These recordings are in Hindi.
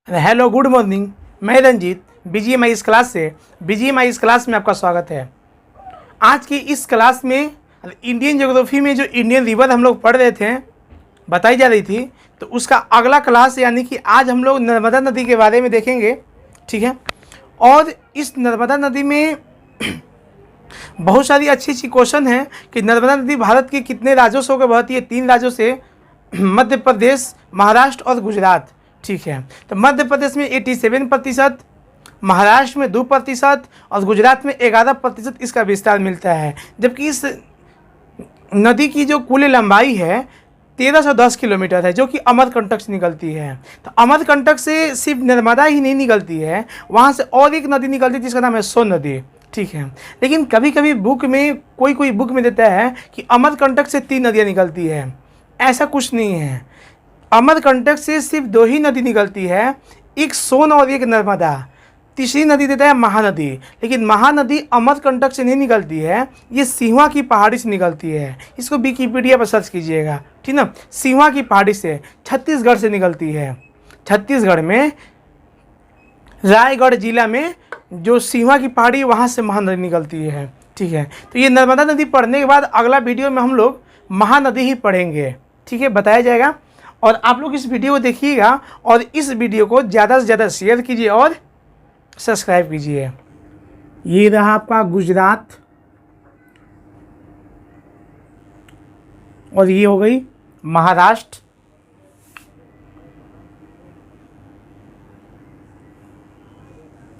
Hello good morning. मैं रंजीत बीजीएमआई इस क्लास से बीजीएमआई इस क्लास में आपका स्वागत है। आज की इस क्लास में इंडियन ज्योग्राफी में जो इंडियन रिवर हम लोग पढ़ रहे थे, बताई जा रही थी, तो उसका अगला क्लास यानी कि आज हम लोग नर्मदा नदी के बारे में देखेंगे। ठीक है। और इस नर्मदा नदी में बहुत सारी अच्छी अच्छी क्वेश्चन है कि नर्मदा नदी भारत के कितने राज्यों से होकर बहती है। 3 राज्यों से, मध्य प्रदेश, महाराष्ट्र और गुजरात। ठीक है। तो मध्य प्रदेश में 87%, महाराष्ट्र में 2% और गुजरात में 11% इसका विस्तार मिलता है। जबकि इस नदी की जो कुल लंबाई है 1310 किलोमीटर है, जो कि अमरकंटक से निकलती है। तो अमरकंटक से सिर्फ नर्मदा ही नहीं निकलती है, वहाँ से और एक नदी निकलती है जिसका नाम है सोन नदी। ठीक है। लेकिन कभी कभी बुक में कोई बुक में देता है कि अमरकंटक से 3 नदियाँ निकलती है। ऐसा कुछ नहीं है। अमरकंटक से सिर्फ 2 ही नदी निकलती है, एक सोन और एक नर्मदा। तीसरी नदी देता है महानदी, लेकिन महानदी अमरकंटक से नहीं निकलती है, ये सिहवा की पहाड़ी से निकलती है। इसको विकिपीडिया पर सर्च कीजिएगा, ठीक ना। सिहवा की पहाड़ी से छत्तीसगढ़ से निकलती है। छत्तीसगढ़ में रायगढ़ जिला में जो सिहवा की पहाड़ी, वहाँ से महानदी निकलती है। ठीक है। तो ये नर्मदा नदी पढ़ने के बाद अगला वीडियो में हम लोग महानदी ही पढ़ेंगे। ठीक है, बताया जाएगा। और आप लोग इस वीडियो को देखिएगा और इस वीडियो को ज़्यादा से ज़्यादा शेयर कीजिए और सब्सक्राइब कीजिए। ये रहा आपका गुजरात और ये हो गई महाराष्ट्र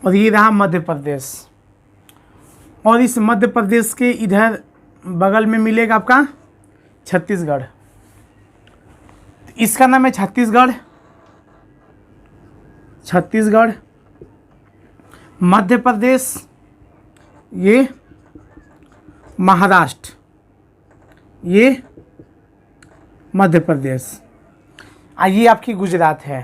और ये रहा मध्य प्रदेश। और इस मध्य प्रदेश के इधर बगल में मिलेगा आपका छत्तीसगढ़। इसका नाम है छत्तीसगढ़। छत्तीसगढ़, मध्य प्रदेश, ये महाराष्ट्र, ये मध्य प्रदेश, ये आपकी गुजरात है।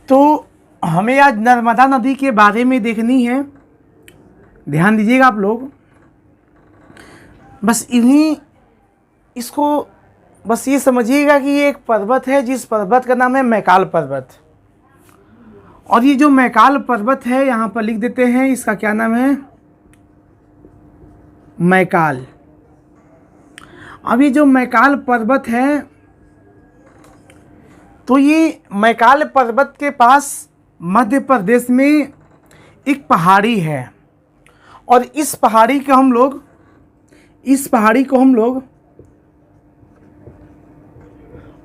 तो हमें आज नर्मदा नदी के बारे में देखनी है। ध्यान दीजिएगा आप लोग। बस इसको बस ये समझिएगा कि ये एक पर्वत है, जिस पर्वत का नाम है मैकाल पर्वत। और ये जो मैकाल पर्वत है, यहाँ पर लिख देते हैं, इसका क्या नाम है, मैकाल। अब ये जो मैकाल पर्वत है, तो ये मैकाल पर्वत के पास मध्य प्रदेश में एक पहाड़ी है। और इस पहाड़ी को हम लोग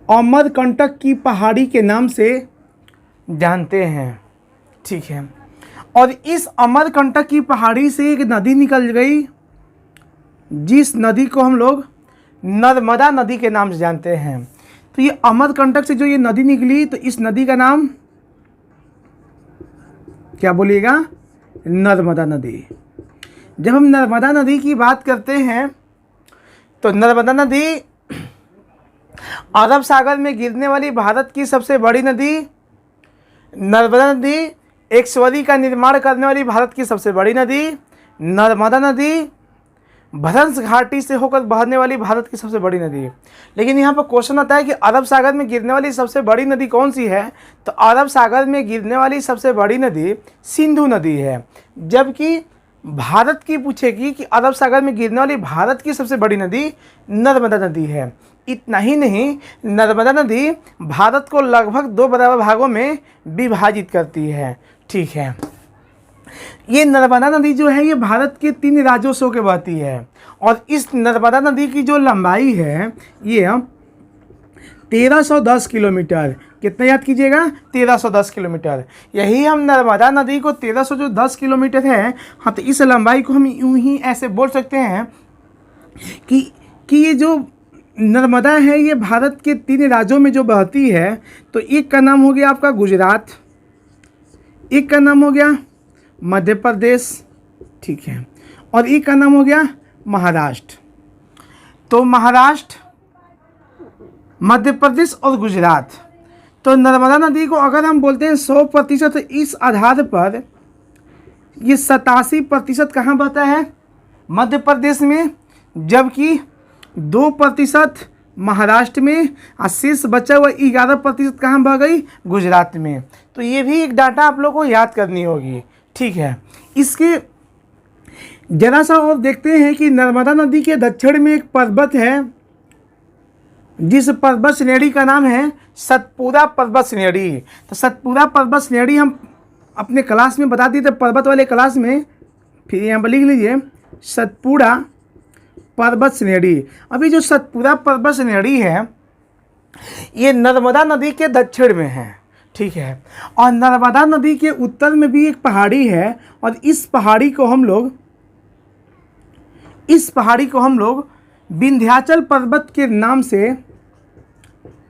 अमरकंटक की पहाड़ी के नाम से जानते हैं। ठीक है। और इस अमरकंटक की पहाड़ी से एक नदी निकल गई, जिस नदी को हम लोग नर्मदा नदी के नाम से जानते हैं। तो ये अमरकंटक से जो ये नदी निकली, तो इस नदी का नाम क्या बोलिएगा, नर्मदा नदी। जब हम नर्मदा नदी की बात करते हैं, तो नर्मदा नदी अरब सागर में गिरने वाली भारत की सबसे बड़ी नदी। नर्मदा नदी एक स्वरी का निर्माण करने वाली भारत की सबसे बड़ी नदी। नर्मदा नदी भ्रंश घाटी से होकर बहने वाली भारत की सबसे बड़ी नदी। लेकिन यहाँ पर क्वेश्चन आता है कि अरब सागर में गिरने वाली सबसे बड़ी नदी कौन सी है। तो अरब सागर में गिरने वाली सबसे बड़ी नदी सिंधु नदी है। जबकि भारत की पूछेगी कि अरब सागर में गिरने वाली भारत की सबसे बड़ी नदी नर्मदा नदी है। इतना ही नहीं, नर्मदा नदी भारत को लगभग 2 बराबर भागों में विभाजित करती है। ठीक है। ये नर्मदा नदी जो है, ये भारत के 3 राज्यों से होकर बहती है। और इस नर्मदा नदी की जो लंबाई है, ये 1310 किलोमीटर। कितना याद कीजिएगा, 1310 किलोमीटर। यही हम नर्मदा नदी को 1310 किलोमीटर है, हाँ, तो इस लंबाई को हम यूं ही ऐसे बोल सकते हैं कि ये जो नर्मदा है, ये भारत के 3 राज्यों में जो बहती है। तो एक का नाम हो गया आपका गुजरात, एक का नाम हो गया मध्य प्रदेश, ठीक है, और एक का नाम हो गया महाराष्ट्र। तो महाराष्ट्र, मध्य प्रदेश और गुजरात। तो नर्मदा नदी को अगर हम बोलते हैं 100%, तो इस आधार पर ये 87% कहाँ बहता है, मध्य प्रदेश में। जबकि 2% महाराष्ट्र में, और शेष बचा हुआ 11% कहाँ बह गई, गुजरात में। तो ये भी एक डाटा आप लोग को याद करनी होगी, ठीक है। इसके जरा सा और देखते हैं कि नर्मदा नदी के दक्षिण में एक पर्वत है, जिस पर्वत श्रेणी का नाम है सतपुड़ा पर्वत श्रेणी। तो सतपुड़ा पर्वत श्रेणी हम अपने क्लास में बता दिए थे, पर्वत वाले क्लास में, फिर यहाँ पर लिख लीजिए सतपुड़ा पर्वत श्रेणी। अभी जो सतपुड़ा पर्वत श्रेणी है ये नर्मदा नदी के दक्षिण में है, ठीक है। और नर्मदा नदी के उत्तर में भी एक पहाड़ी है, और इस पहाड़ी को हम लोग विंध्याचल पर्वत के नाम से,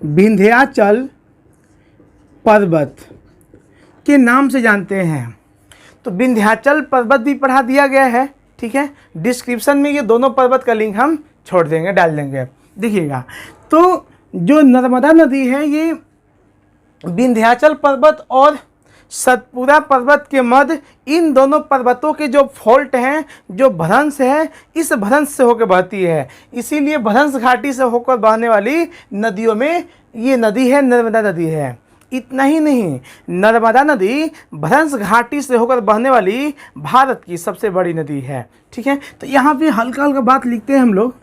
विंध्याचल पर्वत के नाम से जानते हैं। तो विंध्याचल पर्वत भी पढ़ा दिया गया है, ठीक है। डिस्क्रिप्शन में ये दोनों पर्वत का लिंक हम छोड़ देंगे, डाल देंगे, देखिएगा। तो जो नर्मदा नदी है ये विंध्याचल पर्वत और सतपुड़ा पर्वत के मध्य, इन दोनों पर्वतों के जो फॉल्ट हैं, जो भ्रंश है, इस भ्रंश से होकर बहती है। इसीलिए भ्रंश घाटी से होकर बहने वाली नदियों में ये नदी है, नर्मदा नदी है। इतना ही नहीं, नर्मदा नदी भ्रंश घाटी से होकर बहने वाली भारत की सबसे बड़ी नदी है, ठीक है। तो यहाँ पे हल्का हल्का बात लिखते हैं हम लोग,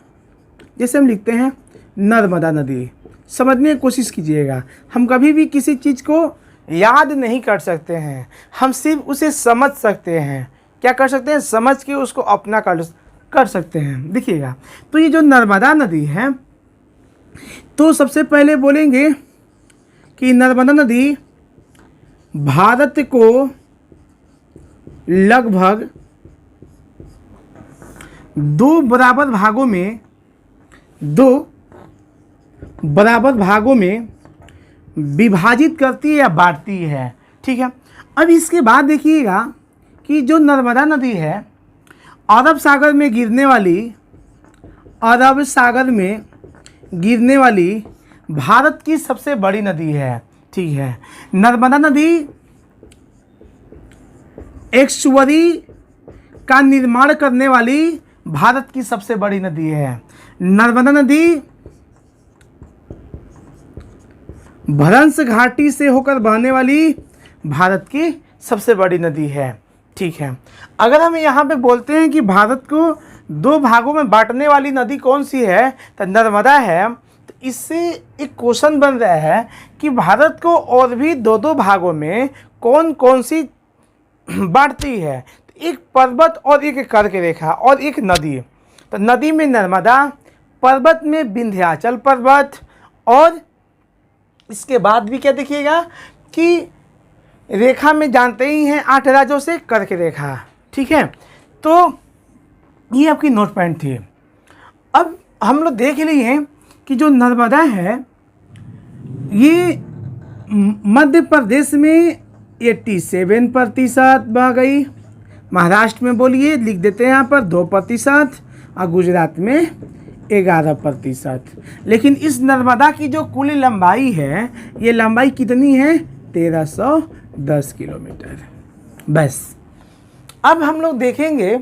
जैसे हम लिखते हैं नर्मदा नदी, समझने की कोशिश कीजिएगा। हम कभी भी किसी चीज़ को याद नहीं कर सकते हैं, हम सिर्फ उसे समझ सकते हैं। क्या कर सकते हैं, समझ के उसको अपना कर सकते हैं, देखिएगा। तो ये जो नर्मदा नदी है, तो सबसे पहले बोलेंगे कि नर्मदा नदी भारत को लगभग दो बराबर भागों में विभाजित करती है या बांटती है, ठीक है। अब इसके बाद देखिएगा कि जो नर्मदा नदी है अरब सागर में गिरने वाली भारत की सबसे बड़ी नदी है, ठीक है। नर्मदा नदी एक्सुअरी का निर्माण करने वाली भारत की सबसे बड़ी नदी है। नर्मदा नदी भ्रंश घाटी से होकर बहने वाली भारत की सबसे बड़ी नदी है, ठीक है। अगर हम यहाँ पे बोलते हैं कि भारत को दो भागों में बांटने वाली नदी कौन सी है, तो नर्मदा है। तो इससे एक क्वेश्चन बन रहा है कि भारत को और भी दो भागों में कौन कौन सी बांटती है। तो एक पर्वत और एक कर्क रेखा और एक नदी। तो नदी में नर्मदा, पर्वत में विंध्याचल पर्वत, और इसके बाद भी क्या देखिएगा कि रेखा में जानते ही हैं 8 राज्यों से कर्क रेखा, ठीक है। तो ये आपकी नोट पॉइंट थी। अब हम लोग देख लिए कि जो नर्मदा है ये मध्य प्रदेश में 87% बह गई, महाराष्ट्र में बोलिए लिख देते हैं यहाँ पर 2%, और गुजरात में 11%। लेकिन इस नर्मदा की जो कुल लंबाई है, ये लंबाई कितनी है, 1310 किलोमीटर। बस अब हम लोग देखेंगे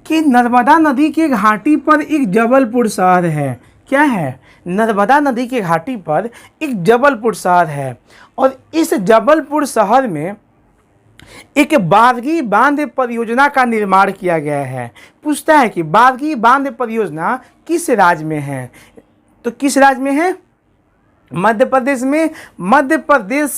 कि नर्मदा नदी के घाटी पर एक जबलपुर शहर है। क्या है, नर्मदा नदी के घाटी पर एक जबलपुर शहर है, और इस जबलपुर शहर में एक बारगी बांध परियोजना का निर्माण किया गया है। पूछता है कि बारगी बांध परियोजना किस राज्य में है, तो किस राज्य में है, मध्य प्रदेश में। मध्य प्रदेश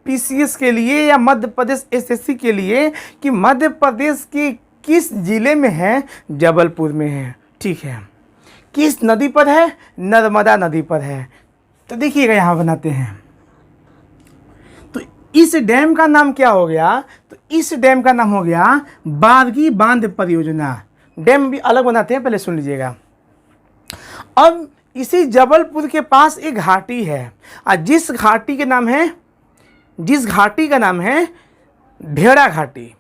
पीसीएस के लिए या मध्य प्रदेश एसएससी के लिए कि मध्य प्रदेश के किस जिले में है, जबलपुर में है, ठीक है। किस नदी पर है, नर्मदा नदी पर है। तो देखिएगा यहाँ बनाते हैं, तो इस डैम का नाम क्या हो गया, तो इस डैम का नाम हो गया बारगी बांध परियोजना। डैम भी अलग बनाते हैं, पहले सुन लीजिएगा। अब इसी जबलपुर के पास एक घाटी है, और जिस घाटी का नाम है भेड़ा घाटी।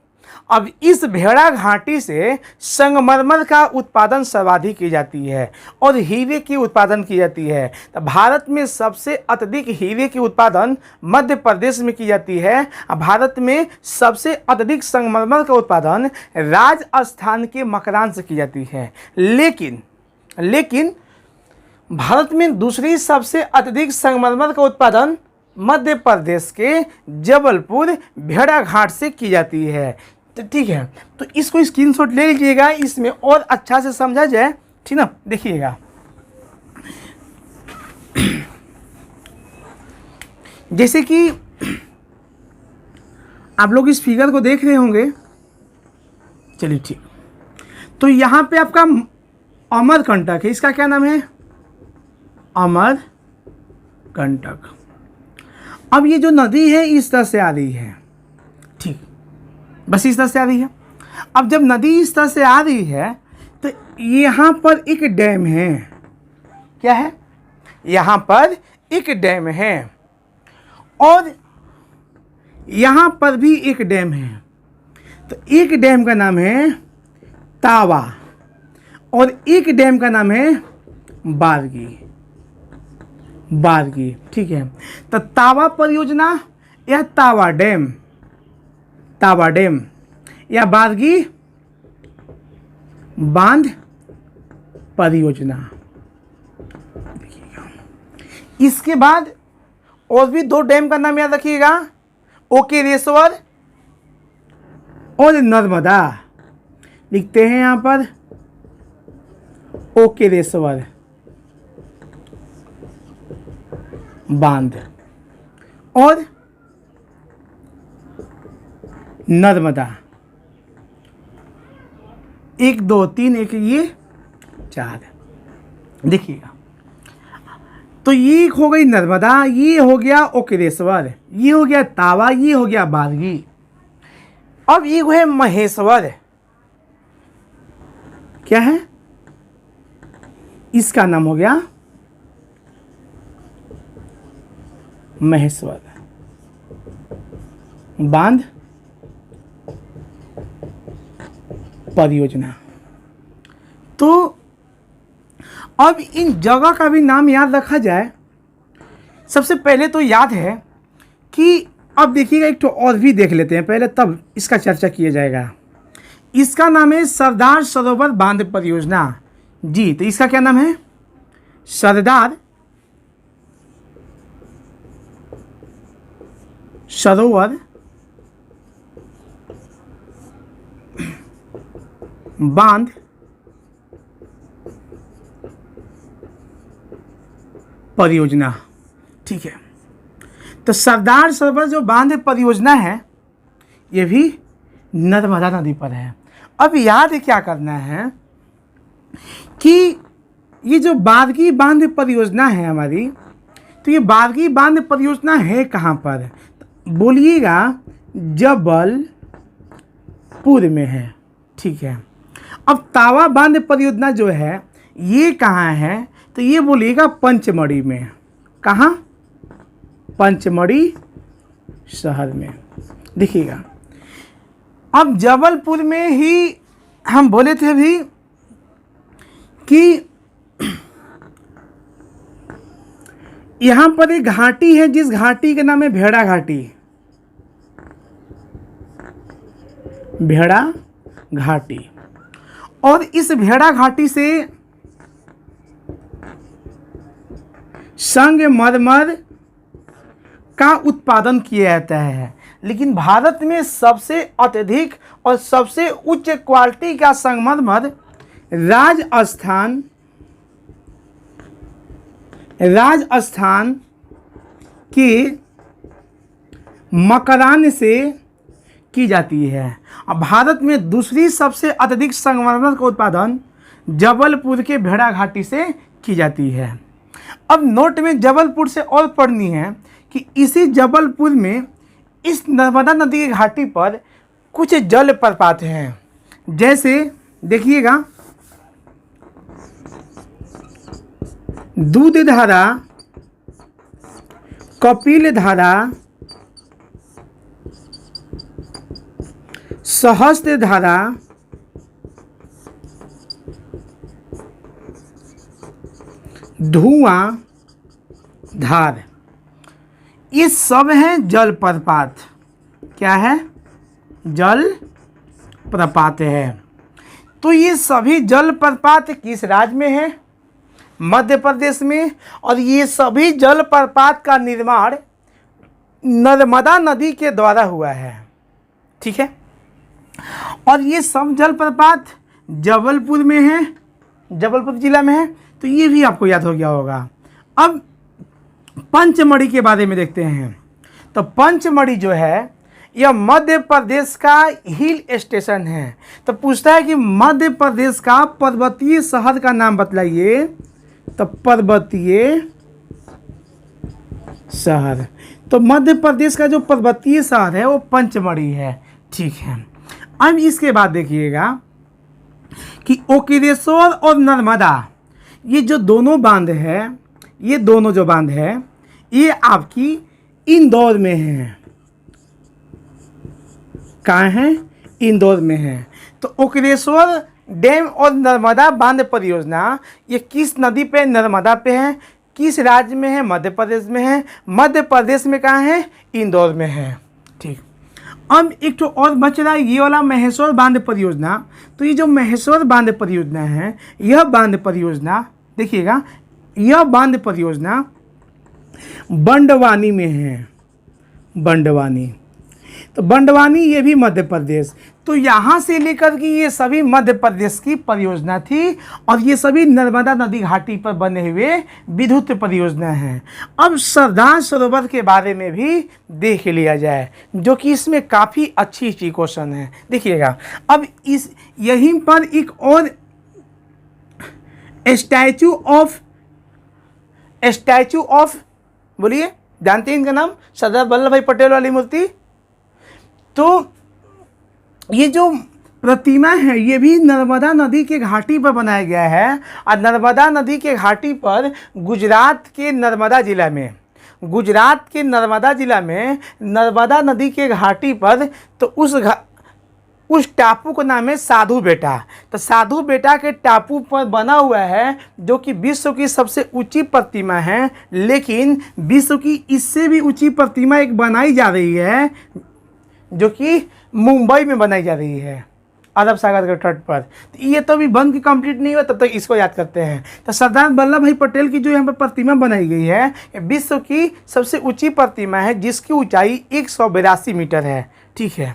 अब इस भेड़ा घाटी से संगमरमर का उत्पादन सर्वाधिक की जाती है और हीरे की उत्पादन की जाती है। तो भारत में सबसे अत्यधिक हीरे की उत्पादन मध्य प्रदेश में की जाती है, और भारत में सबसे अत्यधिक संगमरमर का उत्पादन राजस्थान के मकरान से की जाती है। लेकिन भारत में दूसरी सबसे अत्यधिक संगमरमर का उत्पादन मध्य प्रदेश के जबलपुर भेड़ाघाट से की जाती है। तो ठीक है, तो इसको स्क्रीनशॉट ले लीजिएगा, इसमें और अच्छा से समझा जाए, ठीक ना। देखिएगा, जैसे कि आप लोग इस फिगर को देख रहे होंगे, चलिए ठीक। तो यहाँ पे आपका अमरकंटक है, इसका क्या नाम है? अमरकंटक। अब ये जो नदी है इस तरह से आ रही है, ठीक, बस इस तरह से आ रही है। अब जब नदी इस तरह से आ रही है तो यहाँ पर एक डैम है। क्या है? यहाँ पर एक डैम है और यहाँ पर भी एक डैम है। तो एक डैम का नाम है तावा और एक डैम का नाम है बारगी। बारगी, ठीक है। तो तावा परियोजना या तावा डैम, तावा डैम या बारगी बांध परियोजना। इसके बाद और भी दो डैम का नाम याद रखिएगा, ओकेरेश्वर और नर्मदा। लिखते हैं यहाँ पर ओकेरेश्वर बांध और नर्मदा। 1 2 3 1 ये 4। देखिएगा, तो ये हो गई नर्मदा, ये हो गया ओकेरेश्वर, ये हो गया तावा, ये हो गया बारगी। अब ये है महेश्वर। क्या है? इसका नाम हो गया महेश्वर बांध परियोजना। तो अब इन जगह का भी नाम याद रखा जाए। सबसे पहले तो याद है कि अब देखिएगा, एक तो और भी देख लेते हैं पहले, तब इसका चर्चा किया जाएगा। इसका नाम है सरदार सरोवर बांध परियोजना। जी, तो इसका क्या नाम है? सरदार सरोवर बांध परियोजना। ठीक है, तो सरदार सरोवर जो बांध परियोजना है ये भी नर्मदा नदी पर है। अब याद क्या करना है कि ये जो बारगी बांध परियोजना है हमारी, तो ये बारगी बांध परियोजना है कहाँ पर? बोलिएगा जबलपुर में है। ठीक है, अब तावा बांध परियोजना जो है ये कहाँ है? तो ये बोलिएगा पंचमढ़ी में। कहाँ? पंचमढ़ी शहर में। देखिएगा, अब जबलपुर में ही हम बोले थे अभी कि यहाँ पर एक घाटी है, जिस घाटी का नाम है भेड़ा घाटी। भेड़ा घाटी, और इस भेड़ा घाटी से संगमरमर का उत्पादन किया जाता है। लेकिन भारत में सबसे अत्यधिक और सबसे उच्च क्वालिटी का संगमरमर राजस्थान के मकरान से की जाती है। अब भारत में दूसरी सबसे अत्यधिक संगमरमर का उत्पादन जबलपुर के भेड़ा घाटी से की जाती है। अब नोट में जबलपुर से और पढ़नी है कि इसी जबलपुर में इस नर्मदा नदी की घाटी पर कुछ जलप्रपात हैं। जैसे देखिएगा, दूधधारा, कपिलधारा, सहस्त्रधारा, धुआं धार, ये सब हैं जलप्रपात। क्या है? जलप्रपात है। तो ये सभी जलप्रपात किस राज्य में है? मध्य प्रदेश में, और ये सभी जलप्रपात का निर्माण नर्मदा नदी के द्वारा हुआ है। ठीक है, और ये सब जलप्रपात जबलपुर में है, जबलपुर जिला में है, तो ये भी आपको याद हो गया होगा। अब पंचमढ़ी के बारे में देखते हैं। तो पंचमढ़ी जो है यह मध्य प्रदेश का हिल स्टेशन है। तो पूछता है कि मध्य प्रदेश का पर्वतीय शहर का नाम बतलाइए। तो पर्वतीय शहर, तो मध्य प्रदेश का जो पर्वतीय शहर है वो पंचमढ़ी है। ठीक है, अब इसके बाद देखिएगा कि ओकिरेश्वर और नर्मदा, ये जो दोनों बांध है, ये दोनों जो बांध है ये आपकी इंदौर में है। कहाँ है? इंदौर में है। तो ओकिरेश्वर डैम और नर्मदा बांध परियोजना ये किस नदी पे? नर्मदा पे है। किस राज्य में है? मध्य प्रदेश में है। मध्य प्रदेश में कहाँ है? इंदौर में है। ठीक, अब एक तो और बच रहा है ये वाला महेश्वर बांध परियोजना। तो ये जो महेश्वर बांध परियोजना है, यह बांध परियोजना देखिएगा, यह बांध परियोजना बंडवानी में है। बंडवानी, तो बंडवानी ये भी मध्य प्रदेश। तो यहाँ से लेकर के ये सभी मध्य प्रदेश की परियोजना थी, और ये सभी नर्मदा नदी घाटी पर बने हुए विद्युत परियोजना हैं। अब सरदार सरोवर के बारे में भी देख लिया जाए, जो कि इसमें काफ़ी अच्छी क्वेश्चन है। देखिएगा, अब इस यहीं पर एक और स्टैचू ऑफ बोलिए, जानते हैं इनका नाम? सरदार वल्लभ भाई पटेल वाली मूर्ति। तो ये जो प्रतिमा है ये भी नर्मदा नदी के घाटी पर बनाया गया है, और नर्मदा नदी के घाटी पर गुजरात के नर्मदा जिला में, गुजरात के नर्मदा जिला में नर्मदा नदी के घाटी पर, तो उस टापू का नाम है साधु बेटा। तो साधु बेटा के टापू पर बना हुआ है, जो कि विश्व की सबसे ऊंची प्रतिमा है। लेकिन विश्व की इससे भी ऊंची प्रतिमा एक बनाई जा रही है, जो कि मुंबई में बनाई जा रही है, अरब सागर के तट पर। तो ये तो अभी बन के कंप्लीट नहीं हुआ, तब तक इसको याद करते हैं। तो सरदार वल्लभ भाई पटेल की जो यहाँ पर प्रतिमा बनाई गई है, ये विश्व की सबसे ऊंची प्रतिमा है, जिसकी ऊंचाई 182 मीटर है। ठीक है,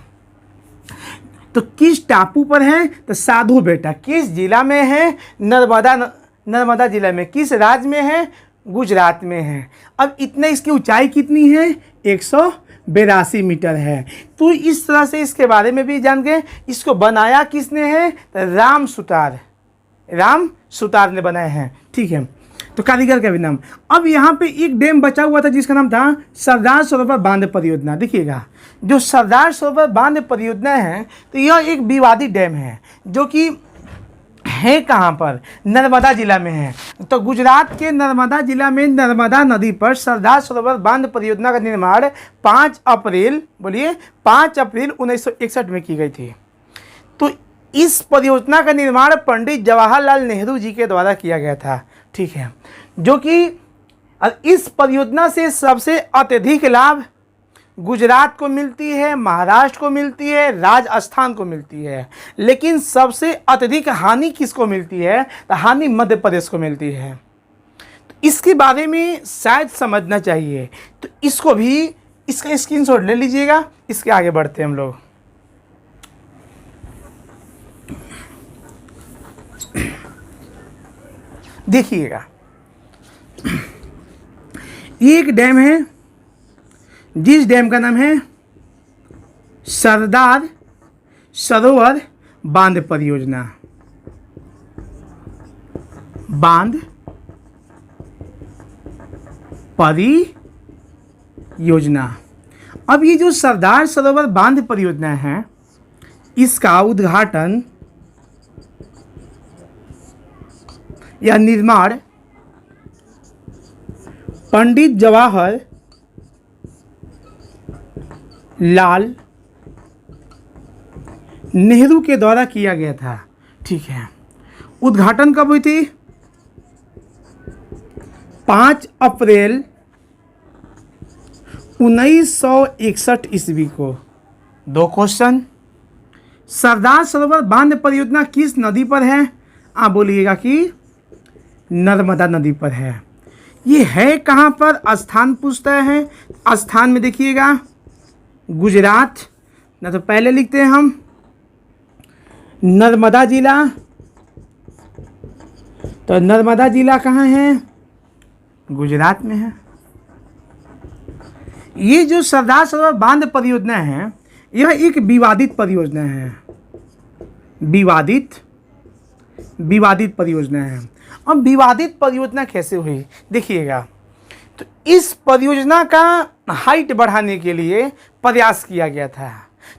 तो किस टापू पर है? तो साधु बेटा। किस जिला में है? नर्मदा जिला में। किस राज्य में है? गुजरात में है। अब इतने, इसकी ऊंचाई कितनी है? 182 मीटर है। तो इस तरह से इसके बारे में भी जान गए। इसको बनाया किसने है? तो राम सुतार ने बनाए हैं। ठीक है, तो कारीगर का भी नाम। अब यहाँ पे एक डैम बचा हुआ था जिसका नाम था सरदार सरोवर बांध परियोजना। देखिएगा, जो सरदार सरोवर बांध परियोजना है, तो यह एक विवादित डैम है, जो कि है कहाँ पर? नर्मदा जिला में है। तो गुजरात के नर्मदा जिला में नर्मदा नदी पर सरदार सरोवर बांध परियोजना का निर्माण 5 अप्रैल 1961 में की गई थी। तो इस परियोजना का निर्माण पंडित जवाहरलाल नेहरू जी के द्वारा किया गया था। ठीक है, जो कि इस परियोजना से सबसे अत्यधिक लाभ गुजरात को मिलती है, महाराष्ट्र को मिलती है, राजस्थान को मिलती है। लेकिन सबसे अत्यधिक हानि किसको मिलती है? तो हानि मध्य प्रदेश को मिलती है। तो इसके बारे में शायद समझना चाहिए। तो इसको भी, इसका स्क्रीनशॉट ले लीजिएगा। इसके आगे बढ़ते हैं हम लोग। देखिएगा, एक डैम है, जिस डैम का नाम है सरदार सरोवर बांध परियोजना। बांध परियोजना। अब ये जो सरदार सरोवर बांध परियोजना है, इसका उद्घाटन या निर्माण पंडित जवाहर लाल नेहरू के द्वारा किया गया था। ठीक है, उद्घाटन कब हुई थी? 5 अप्रैल 1961 ईस्वी को। 2 क्वेश्चन, सरदार सरोवर बांध परियोजना किस नदी पर है? आप बोलिएगा कि नर्मदा नदी पर है। ये है कहाँ पर, स्थान पूछता है। स्थान में देखिएगा गुजरात, ना तो पहले लिखते हैं हम नर्मदा जिला। तो नर्मदा जिला कहाँ है, गुजरात में है। ये जो सरदार सरोवर बांध परियोजना है, यह एक विवादित परियोजना है, विवादित परियोजना है। अब विवादित परियोजना कैसे हुई देखिएगा। तो इस परियोजना का हाइट बढ़ाने के लिए प्रयास किया गया था।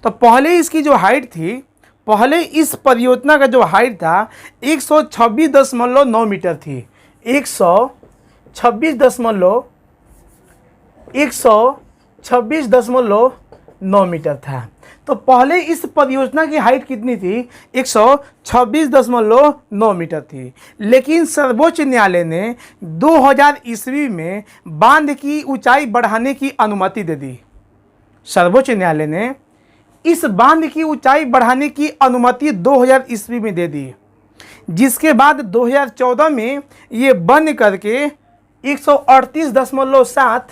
तो पहले इसकी जो हाइट थी, पहले इस परियोजना का जो हाइट था 126.9 मीटर थी। 126.9 मीटर था। तो पहले इस परियोजना की हाइट कितनी थी, 126.9 मीटर थी। लेकिन सर्वोच्च न्यायालय ने 2000 ईस्वी में बांध की ऊंचाई बढ़ाने की अनुमति दे दी। सर्वोच्च न्यायालय ने इस बांध की ऊंचाई बढ़ाने की अनुमति 2000 ईस्वी में दे दी, जिसके बाद 2014 में ये बन करके 138.7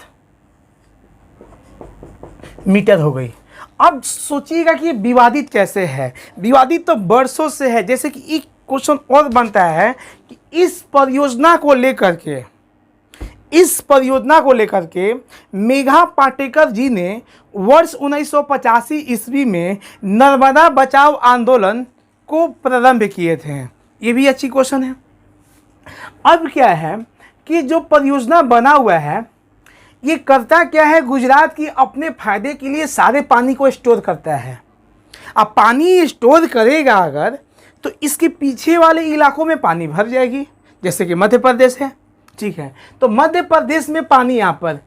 मीटर हो गई। अब सोचिएगा कि विवादित कैसे है। विवादित तो वर्षों से है। जैसे कि एक क्वेश्चन और बनता है कि इस परियोजना को लेकर के मेघा पाटेकर जी ने वर्ष 1985 ईस्वी में नर्मदा बचाओ आंदोलन को प्रारंभ किए थे। ये भी अच्छी क्वेश्चन है। अब क्या है कि जो परियोजना बना हुआ है, ये करता क्या है, गुजरात की अपने फायदे के लिए सारे पानी को स्टोर करता है। अब पानी स्टोर करेगा अगर, तो इसके पीछे वाले इलाकों में पानी भर जाएगी। जैसे कि मध्य प्रदेश है, ठीक है, तो मध्य प्रदेश में पानी यहाँ पर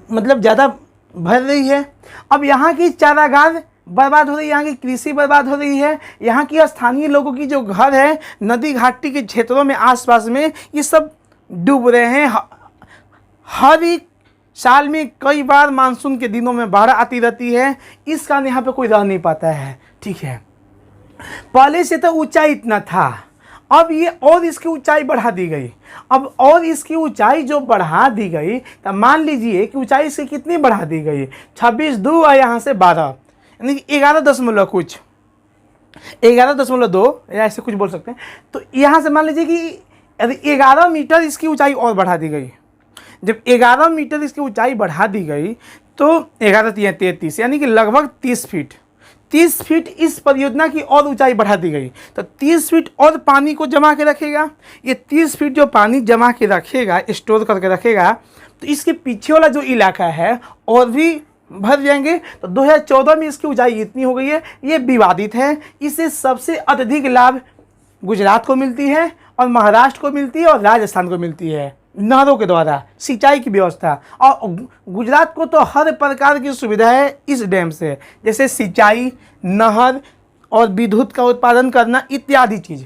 मतलब ज़्यादा भर रही है। अब यहाँ की चारागाह बर्बाद हो रही है, यहाँ की कृषि बर्बाद हो रही है, यहाँ की स्थानीय लोगों की जो घर है नदी घाटी के क्षेत्रों में आसपास में, ये सब डूब रहे हैं। हर एक साल में कई बार मानसून के दिनों में बाढ़ आती रहती है। इस कारण यहाँ पे कोई रह नहीं पाता है, ठीक है। पहले से तो ऊंचाई इतना था, अब ये और इसकी ऊंचाई बढ़ा दी गई। अब और इसकी ऊंचाई जो बढ़ा दी गई, तो मान लीजिए कि ऊंचाई इसकी कितनी बढ़ा दी गई, 26.2 और यहाँ से 12, यानी 11.2 या ऐसे कुछ बोल सकते हैं। तो यहाँ से मान लीजिए कि 11 मीटर इसकी ऊंचाई और बढ़ा दी गई। जब 11 मीटर इसकी ऊंचाई बढ़ा दी गई तो 11-33 यानी कि लगभग 30 फीट इस परियोजना की और ऊंचाई बढ़ा दी गई। तो 30 फीट और पानी को जमा के रखेगा। ये 30 फीट जो पानी जमा के रखेगा, स्टोर करके रखेगा, तो इसके पीछे वाला जो इलाका है और भी भर जाएंगे। तो 2014 में इसकी ऊंचाई इतनी हो गई है। ये विवादित है। इससे सबसे अत्यधिक लाभ गुजरात को मिलती है और महाराष्ट्र को मिलती है और राजस्थान को मिलती है, नहरों के द्वारा सिंचाई की व्यवस्था। और गुजरात को तो हर प्रकार की सुविधा है इस डैम से, जैसे सिंचाई, नहर और विद्युत का उत्पादन करना इत्यादि चीज़।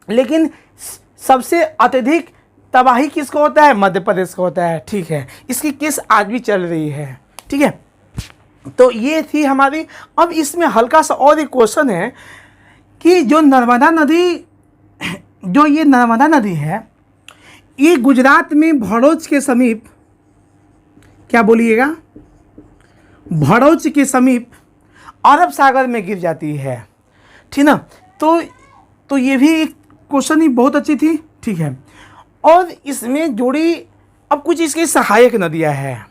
लेकिन सबसे अत्यधिक तबाही किसको होता है, मध्य प्रदेश को होता है, ठीक है। इसकी केस आज भी चल रही है, ठीक है। तो ये थी हमारी। अब इसमें हल्का सा और एक क्वेश्चन है कि जो नर्मदा नदी है, ये गुजरात में भड़ोच के समीप, क्या बोलिएगा, भड़ोच के समीप अरब सागर में गिर जाती है, ठीक ना। तो ये भी एक क्वेश्चन ही बहुत अच्छी थी, ठीक है। और इसमें जुड़ी अब कुछ इसकी सहायक नदियां हैं,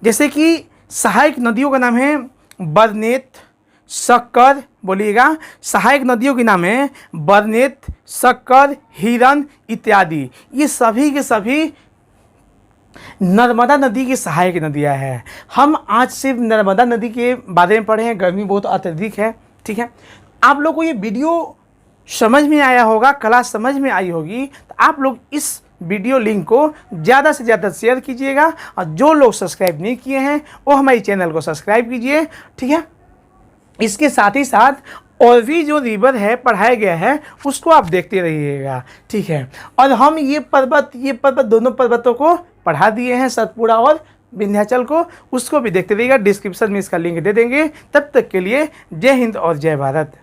जैसे कि सहायक नदियों का नाम है बरनेत, शक्कर, बोलिएगा, सहायक नदियों के नाम है बरनेत, शक्कर, हिरन इत्यादि। ये सभी के सभी नर्मदा नदी की सहायक नदियां हैं। हम आज सिर्फ नर्मदा नदी के बारे में पढ़े हैं। गर्मी बहुत अत्यधिक है, ठीक है। आप लोग को ये वीडियो समझ में आया होगा, क्लास समझ में आई होगी, तो आप लोग इस वीडियो लिंक को ज़्यादा से ज़्यादा शेयर कीजिएगा। और जो लोग सब्सक्राइब नहीं किए हैं वो हमारे चैनल को सब्सक्राइब कीजिए, ठीक है। इसके साथ ही साथ और भी जो रिवर है पढ़ाया गया है उसको आप देखते रहिएगा, ठीक है। और हम ये पर्वत दोनों पर्वतों को पढ़ा दिए हैं, सतपुड़ा और विंध्याचल को, उसको भी देखते रहिएगा। डिस्क्रिप्शन में इसका लिंक दे देंगे। तब तक के लिए जय हिंद और जय भारत।